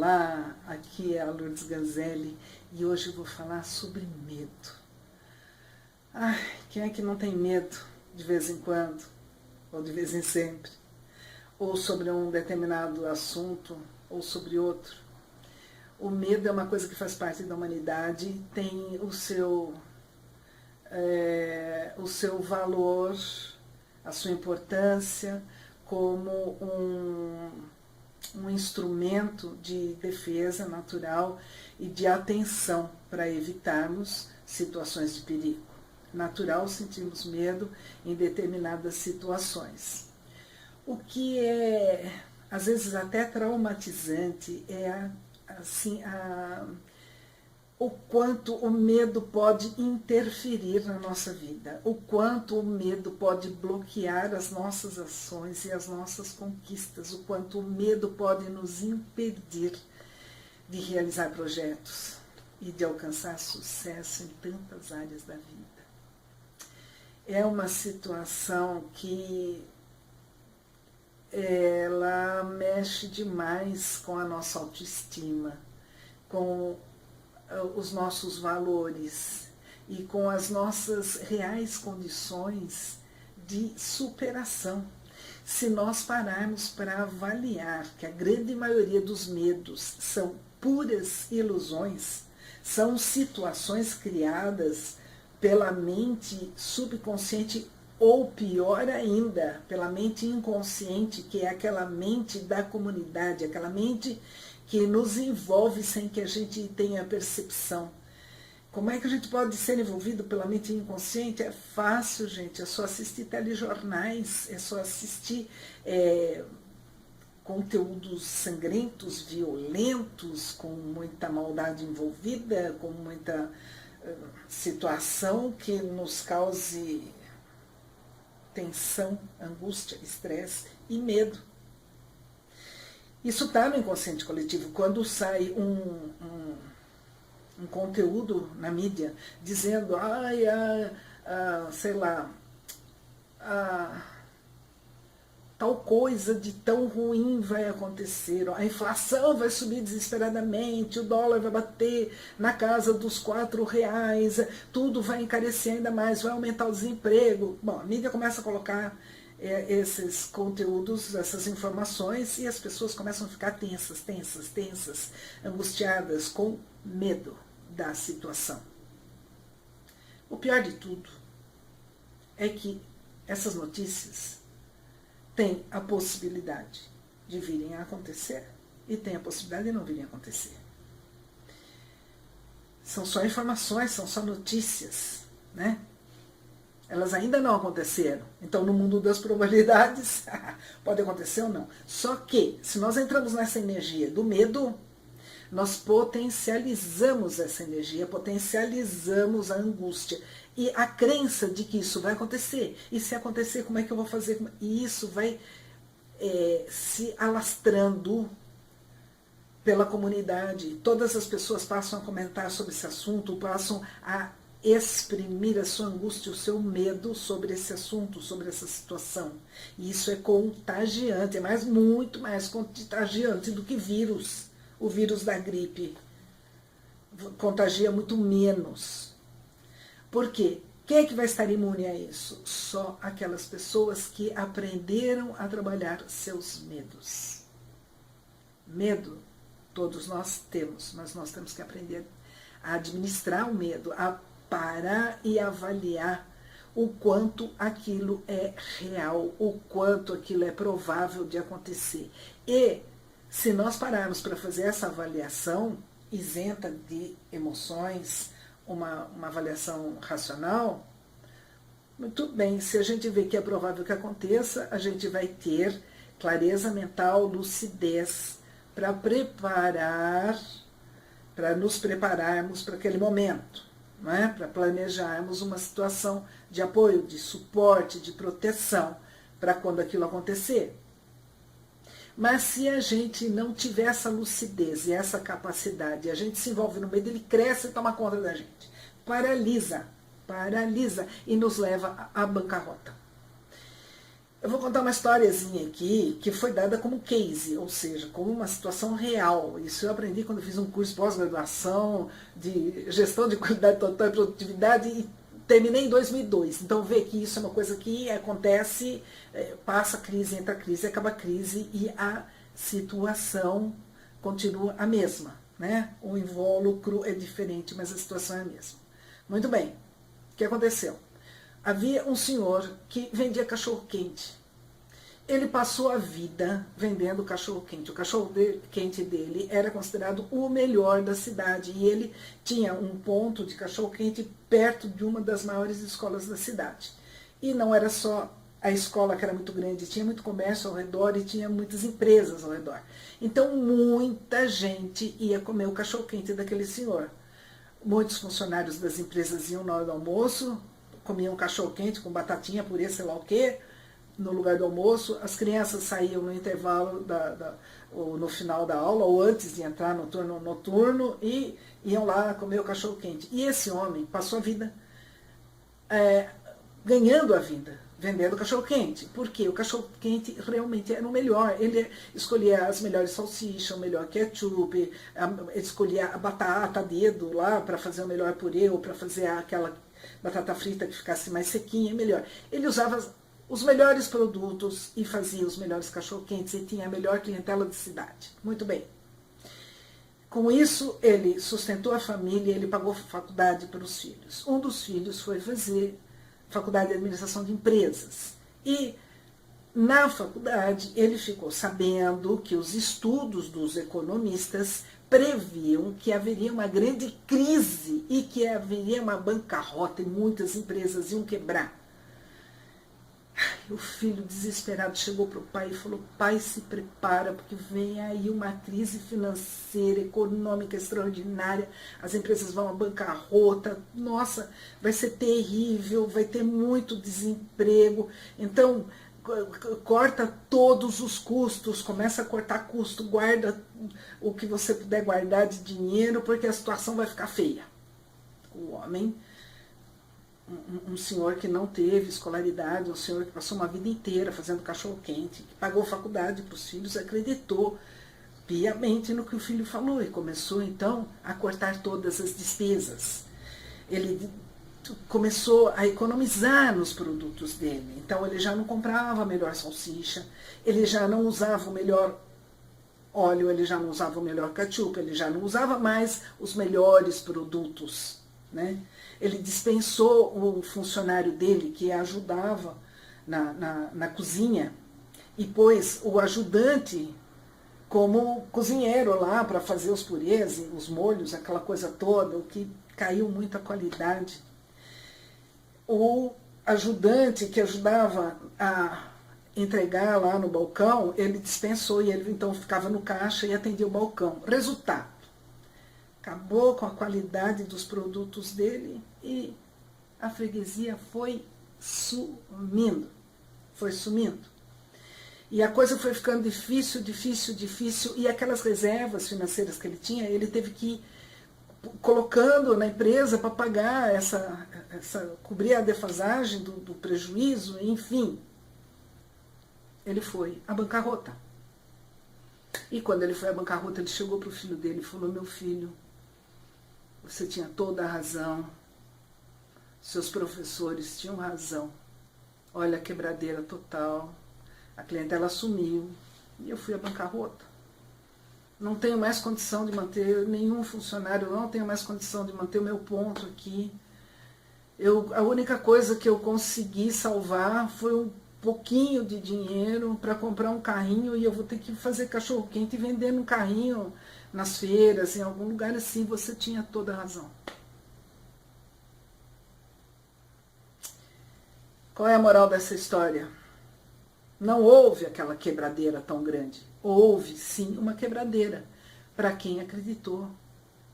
Olá, aqui é a Lourdes Ganzelli e hoje eu vou falar sobre medo. Ai, quem é que não tem medo de vez em quando, ou de vez em sempre? Ou sobre um determinado assunto, ou sobre outro. O medo é uma coisa que faz parte da humanidade, tem o seu valor, a sua importância como um instrumento de defesa natural e de atenção para evitarmos situações de perigo. Natural sentirmos medo em determinadas situações. O que é, às vezes, até traumatizante é o quanto o medo pode interferir na nossa vida, o quanto o medo pode bloquear as nossas ações e as nossas conquistas, o quanto o medo pode nos impedir de realizar projetos e de alcançar sucesso em tantas áreas da vida. É uma situação que ela mexe demais com a nossa autoestima, com os nossos valores e com as nossas reais condições de superação. Se nós pararmos para avaliar que a grande maioria dos medos são puras ilusões, são situações criadas pela mente subconsciente ou, pior ainda, pela mente inconsciente, que é aquela mente da comunidade, aquela mente que nos envolve sem que a gente tenha percepção. Como é que a gente pode ser envolvido pela mente inconsciente? É fácil, gente, é só assistir telejornais, é só assistir conteúdos sangrentos, violentos, com muita maldade envolvida, com muita situação que nos cause tensão, angústia, estresse e medo. Isso está no inconsciente coletivo. Quando sai um conteúdo na mídia dizendo, sei lá, tal coisa de tão ruim vai acontecer, a inflação vai subir desesperadamente, o dólar vai bater na casa dos R$4, tudo vai encarecer ainda mais, vai aumentar o desemprego. Bom, a mídia começa a colocar esses conteúdos, essas informações, e as pessoas começam a ficar tensas, angustiadas, com medo da situação. O pior de tudo é que essas notícias têm a possibilidade de virem a acontecer e têm a possibilidade de não virem a acontecer. São só informações, são só notícias, né? Elas ainda não aconteceram. Então, no mundo das probabilidades, pode acontecer ou não. Só que, se nós entramos nessa energia do medo, nós potencializamos essa energia, potencializamos a angústia e a crença de que isso vai acontecer. E se acontecer, como é que eu vou fazer? E isso vai se alastrando pela comunidade. Todas as pessoas passam a comentar sobre esse assunto, passam a exprimir a sua angústia, o seu medo sobre esse assunto, sobre essa situação. E isso é contagiante, é muito mais contagiante do que vírus. O vírus da gripe contagia muito menos. Por quê? Quem é que vai estar imune a isso? Só aquelas pessoas que aprenderam a trabalhar seus medos. Medo, todos nós temos, mas nós temos que aprender a administrar o medo, a parar e avaliar o quanto aquilo é real, o quanto aquilo é provável de acontecer. E, se nós pararmos para fazer essa avaliação, isenta de emoções, uma avaliação racional, muito bem, se a gente vê que é provável que aconteça, a gente vai ter clareza mental, lucidez, para nos prepararmos para aquele momento, não é? Para planejarmos uma situação de apoio, de suporte, de proteção, para quando aquilo acontecer. Mas se a gente não tiver essa lucidez e essa capacidade, a gente se envolve no medo, ele cresce e toma conta da gente. Paralisa e nos leva à bancarrota. Eu vou contar uma historiazinha aqui que foi dada como case, ou seja, como uma situação real. Isso eu aprendi quando eu fiz um curso de pós-graduação de gestão de qualidade total e produtividade e terminei em 2002. Então vê que isso é uma coisa que acontece, passa a crise, entra a crise, acaba a crise e a situação continua a mesma, né? O invólucro é diferente, mas a situação é a mesma. Muito bem, o que aconteceu? Havia um senhor que vendia cachorro-quente. Ele passou a vida vendendo cachorro-quente. O cachorro-quente dele era considerado o melhor da cidade. E ele tinha um ponto de cachorro-quente perto de uma das maiores escolas da cidade. E não era só a escola que era muito grande, tinha muito comércio ao redor e tinha muitas empresas ao redor. Então muita gente ia comer o cachorro-quente daquele senhor. Muitos funcionários das empresas iam na hora do almoço, comiam cachorro-quente com batatinha, purê, sei lá o quê, no lugar do almoço. As crianças saíam no intervalo, ou no final da aula, ou antes de entrar no turno noturno, e iam lá comer o cachorro-quente. E esse homem passou a vida ganhando a vida, vendendo cachorro-quente. Porque o cachorro-quente realmente era o melhor. Ele escolhia as melhores salsichas, o melhor ketchup, escolhia a batata a dedo lá para fazer o melhor purê, ou para fazer aquela batata frita que ficasse mais sequinha, melhor. Ele usava os melhores produtos e fazia os melhores cachorro-quentes e tinha a melhor clientela da cidade. Muito bem. Com isso, ele sustentou a família, ele pagou faculdade para os filhos. Um dos filhos foi fazer faculdade de administração de empresas. E na faculdade ele ficou sabendo que os estudos dos economistas previam que haveria uma grande crise e que haveria uma bancarrota e muitas empresas iam quebrar. O filho desesperado chegou para o pai e falou: pai, se prepara, porque vem aí uma crise financeira, econômica extraordinária, as empresas vão à bancarrota, nossa, vai ser terrível, vai ter muito desemprego, então corta todos os custos, começa a cortar custo, guarda o que você puder guardar de dinheiro, porque a situação vai ficar feia. O homem, um senhor que não teve escolaridade, um senhor que passou uma vida inteira fazendo cachorro-quente, que pagou faculdade para os filhos, acreditou piamente no que o filho falou e começou então a cortar todas as despesas. Ele começou a economizar nos produtos dele, então ele já não comprava a melhor salsicha, ele já não usava o melhor óleo, ele já não usava o melhor ketchup, ele já não usava mais os melhores produtos, né? Ele dispensou o funcionário dele que ajudava na cozinha e pôs o ajudante como cozinheiro lá para fazer os purês, os molhos, aquela coisa toda, o que caiu muito a qualidade. O ajudante que ajudava a entregar lá no balcão, ele dispensou e ele então ficava no caixa e atendia o balcão. Resultado: acabou com a qualidade dos produtos dele e a freguesia foi sumindo. Foi sumindo. E a coisa foi ficando difícil, e aquelas reservas financeiras que ele tinha, ele teve que ir colocando na empresa para pagar cobrir a defasagem do prejuízo, enfim. Ele foi à bancarrota. E quando ele foi à bancarrota, ele chegou para o filho dele e falou: meu filho, você tinha toda a razão, seus professores tinham razão, olha a quebradeira total, a clientela sumiu e eu fui à bancarrota. Não tenho mais condição de manter nenhum funcionário, não tenho mais condição de manter o meu ponto aqui. A única coisa que eu consegui salvar foi um pouquinho de dinheiro para comprar um carrinho e eu vou ter que fazer cachorro-quente e vender no carrinho nas feiras, em algum lugar assim. Você tinha toda a razão. Qual é a moral dessa história? Não houve aquela quebradeira tão grande. Houve, sim, uma quebradeira para quem acreditou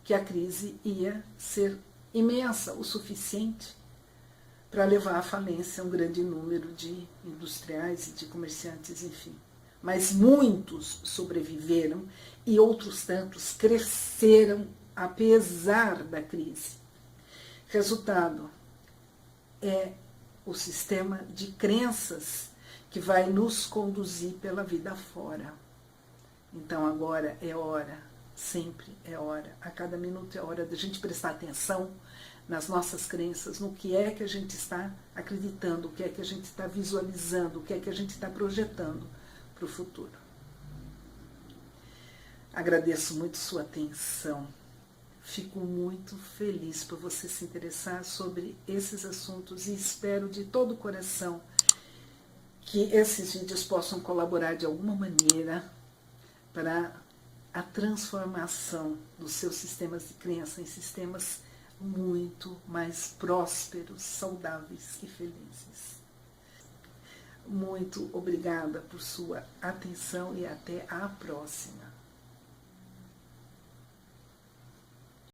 que a crise ia ser imensa o suficiente para levar à falência um grande número de industriais e de comerciantes, enfim. Mas muitos sobreviveram e outros tantos cresceram apesar da crise. Resultado é o sistema de crenças que vai nos conduzir pela vida fora. Então agora é hora, sempre é hora, a cada minuto é hora de a gente prestar atenção nas nossas crenças, no que é que a gente está acreditando, o que é que a gente está visualizando, o que é que a gente está projetando para o futuro. Agradeço muito sua atenção. Fico muito feliz por você se interessar sobre esses assuntos e espero de todo o coração que esses vídeos possam colaborar de alguma maneira para a transformação dos seus sistemas de crença em sistemas muito mais prósperos, saudáveis e felizes. Muito obrigada por sua atenção e até a próxima.